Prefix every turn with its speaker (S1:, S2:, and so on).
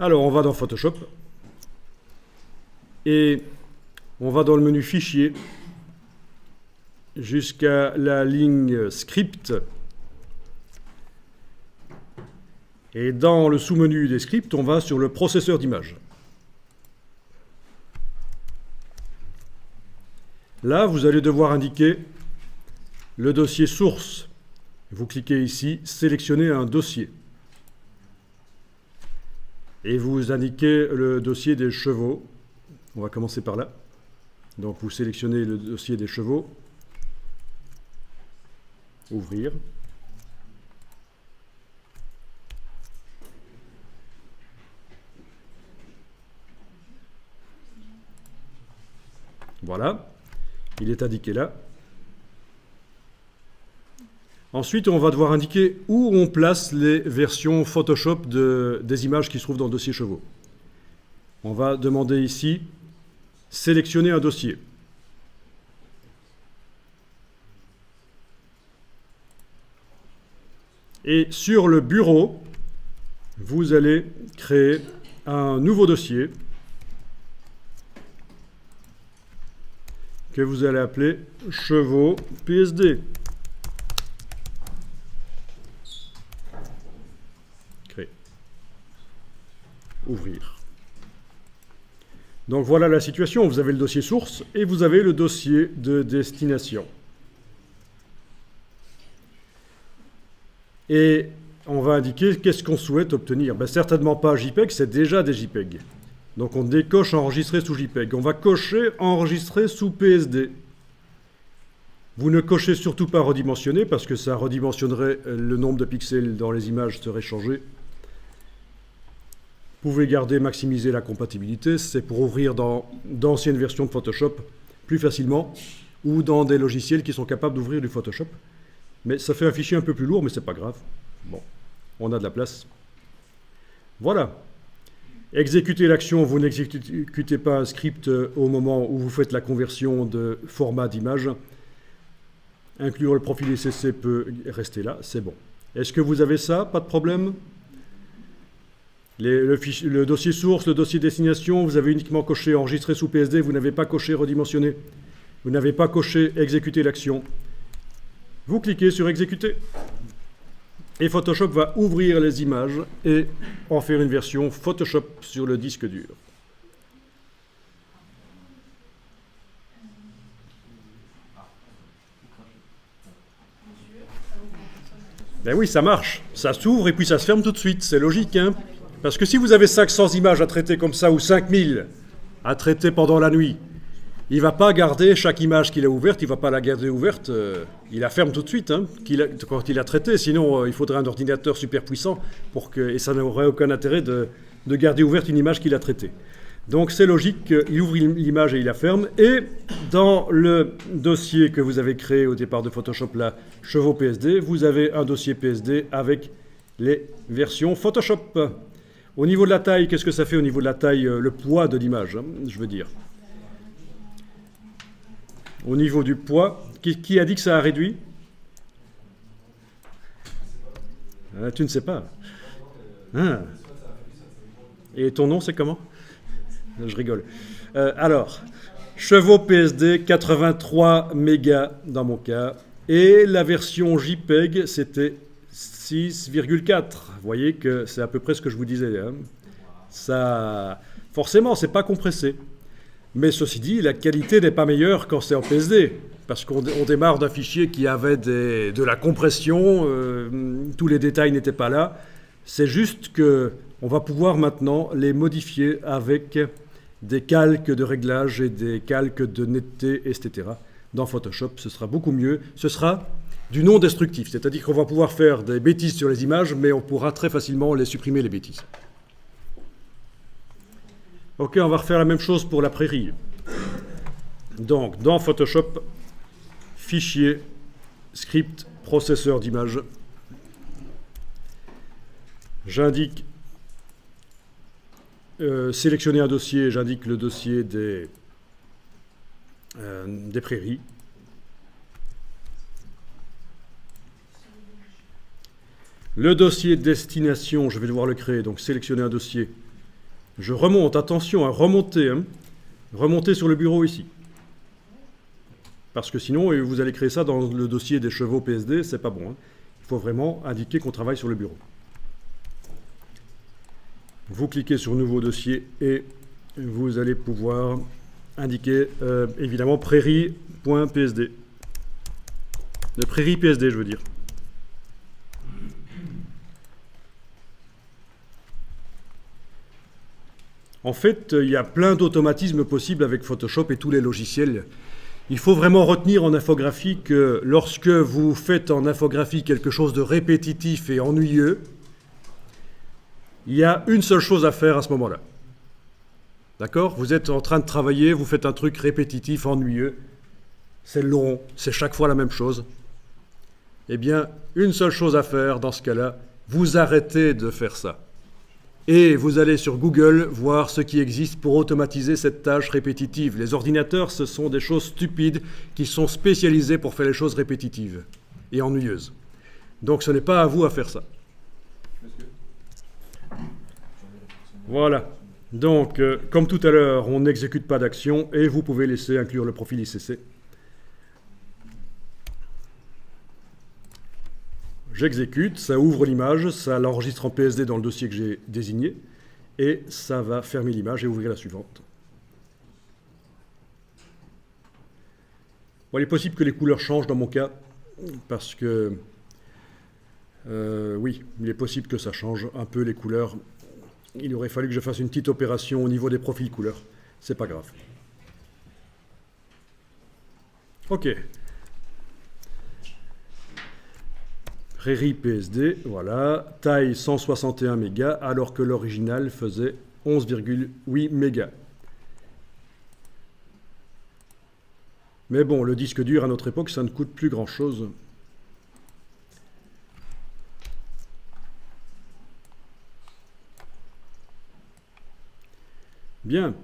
S1: Alors, on va dans Photoshop et on va dans le menu Fichier jusqu'à la ligne Script. Et dans le sous-menu des scripts, on va sur le processeur d'image. Là, vous allez devoir indiquer le dossier source. Vous cliquez ici, sélectionnez un dossier. Et vous indiquez le dossier des chevaux. On va commencer par là. Donc vous sélectionnez le dossier des chevaux. Ouvrir. Voilà, il est indiqué là. Ensuite, on va devoir indiquer où on place les versions Photoshop des images qui se trouvent dans le dossier chevaux. On va demander ici, sélectionner un dossier. Et sur le bureau, vous allez créer un nouveau dossier que vous allez appeler chevaux PSD. Créer. Ouvrir. Donc voilà la situation. Vous avez le dossier source et vous avez le dossier de destination. Et on va indiquer qu'est-ce qu'on souhaite obtenir. Ben, certainement pas JPEG, c'est déjà des JPEG. Donc on décoche enregistrer sous JPEG. On va cocher enregistrer sous PSD. Vous ne cochez surtout pas redimensionner parce que ça redimensionnerait le nombre de pixels dans les images serait changé. Vous pouvez garder, maximiser la compatibilité. C'est pour ouvrir dans d'anciennes versions de Photoshop plus facilement ou dans des logiciels qui sont capables d'ouvrir du Photoshop. Mais ça fait un fichier un peu plus lourd, mais c'est pas grave. Bon, on a de la place. Voilà. Exécuter l'action, vous n'exécutez pas un script au moment où vous faites la conversion de format d'image. Inclure le profil SCC peut rester là, c'est bon. Est-ce que vous avez ça? Pas de problème? Le dossier source, le dossier destination, vous avez uniquement coché enregistrer sous PSD, vous n'avez pas coché redimensionner. Vous n'avez pas coché exécuter l'action. Vous cliquez sur exécuter. Et Photoshop va ouvrir les images et en faire une version Photoshop sur le disque dur. Ben oui, ça marche. Ça s'ouvre et puis ça se ferme tout de suite. C'est logique, hein? Parce que si vous avez 500 images à traiter comme ça ou 5000 à traiter pendant la nuit, il ne va pas garder chaque image qu'il a ouverte, il ne va pas la garder ouverte, il la ferme tout de suite hein, quand il a traité. Sinon, il faudrait un ordinateur super puissant et ça n'aurait aucun intérêt de garder ouverte une image qu'il a traitée. Donc c'est logique qu'il ouvre l'image et il la ferme. Et dans le dossier que vous avez créé au départ de Photoshop, là, chevaux PSD, vous avez un dossier PSD avec les versions Photoshop. Au niveau de la taille, qu'est-ce que ça fait au niveau de la taille, le poids de l'image, hein, je veux dire. Au niveau du poids, qui a dit que ça a réduit? Tu ne sais pas. Ah. Et ton nom, c'est comment? Je rigole. Alors, chevaux PSD, 83 mégas dans mon cas. Et la version JPEG, c'était 6,4. Vous voyez que c'est à peu près ce que je vous disais. Hein. Ça, forcément, c'est pas compressé. Mais ceci dit, la qualité n'est pas meilleure quand c'est en PSD, parce qu'on démarre d'un fichier qui avait de la compression, tous les détails n'étaient pas là. C'est juste qu'on va pouvoir maintenant les modifier avec des calques de réglage et des calques de netteté, etc. Dans Photoshop, ce sera beaucoup mieux. Ce sera du non destructif, c'est-à-dire qu'on va pouvoir faire des bêtises sur les images, mais on pourra très facilement les supprimer, les bêtises. Ok, on va refaire la même chose pour la prairie. Donc, dans Photoshop, fichier, script, processeur d'image, j'indique sélectionner un dossier, j'indique le dossier des prairies. Le dossier destination, je vais devoir le créer, donc sélectionner un dossier. Je remonte, attention, à remonter, hein. Remontez sur le bureau ici. Parce que sinon, vous allez créer ça dans le dossier des chevaux PSD, c'est pas bon, hein. Il faut vraiment indiquer qu'on travaille sur le bureau. Vous cliquez sur Nouveau dossier et vous allez pouvoir indiquer, évidemment, prairie.psd. De prairie PSD, je veux dire. En fait, il y a plein d'automatismes possibles avec Photoshop et tous les logiciels. Il faut vraiment retenir en infographie que lorsque vous faites en infographie quelque chose de répétitif et ennuyeux, il y a une seule chose à faire à ce moment-là. D'accord? Vous êtes en train de travailler, vous faites un truc répétitif, ennuyeux, c'est long, c'est chaque fois la même chose. Eh bien, une seule chose à faire dans ce cas-là, vous arrêtez de faire ça. Et vous allez sur Google voir ce qui existe pour automatiser cette tâche répétitive. Les ordinateurs, ce sont des choses stupides qui sont spécialisées pour faire les choses répétitives et ennuyeuses. Donc ce n'est pas à vous à faire ça. Voilà. Donc, comme tout à l'heure, on n'exécute pas d'action et vous pouvez laisser inclure le profil ICC. J'exécute, ça ouvre l'image, ça l'enregistre en PSD dans le dossier que j'ai désigné, et ça va fermer l'image et ouvrir la suivante. Bon, il est possible que les couleurs changent dans mon cas, parce que, oui, il est possible que ça change un peu les couleurs. Il aurait fallu que je fasse une petite opération au niveau des profils couleurs. C'est pas grave. Ok. Prairie PSD, voilà, taille 161 mégas, alors que l'original faisait 11,8 mégas. Mais bon, le disque dur à notre époque, ça ne coûte plus grand-chose. Bien.